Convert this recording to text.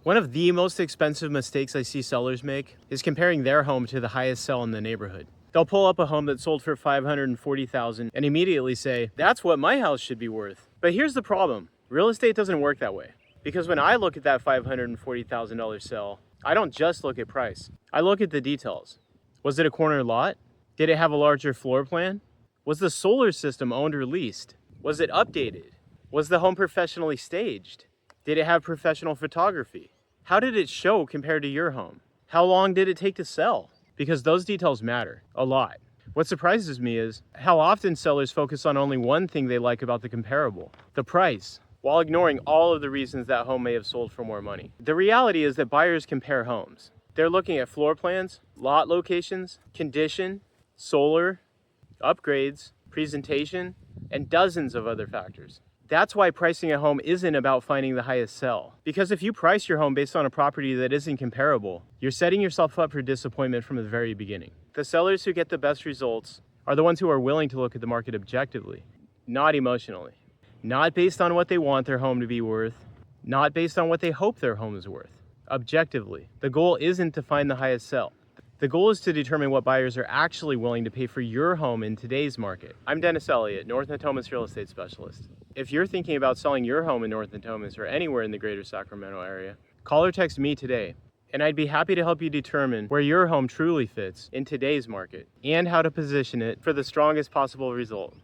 One of the most expensive mistakes I see sellers make is comparing their home to the highest sell in the neighborhood. They'll pull up a home that sold for $540,000 and immediately say, that's what my house should be worth. But here's the problem. Real estate doesn't work that way. Because when I look at that $540,000 sell, I don't just look at price. I look at the details. Was it a corner lot? Did it have a larger floor plan? Was the solar system owned or leased? Was it updated? Was the home professionally staged? Did it have professional photography? How did it show compared to your home? How long did it take to sell? Because those details matter a lot. What surprises me is how often sellers focus on only one thing they like about the comparable, the price, while ignoring all of the reasons that home may have sold for more money. The reality is that buyers compare homes. They're looking at floor plans, lot locations, condition, solar, upgrades, presentation, and dozens of other factors. That's why pricing a home isn't about finding the highest sell. Because if you price your home based on a property that isn't comparable, you're setting yourself up for disappointment from the very beginning. The sellers who get the best results are the ones who are willing to look at the market objectively, not emotionally. Not based on what they want their home to be worth, not based on what they hope their home is worth. Objectively, the goal isn't to find the highest sell. The goal is to determine what buyers are actually willing to pay for your home in today's market. I'm Dennis Elliott, North Natomas real estate specialist. If you're thinking about selling your home in North Natomas or anywhere in the greater Sacramento area, call or text me today, and I'd be happy to help you determine where your home truly fits in today's market and how to position it for the strongest possible result.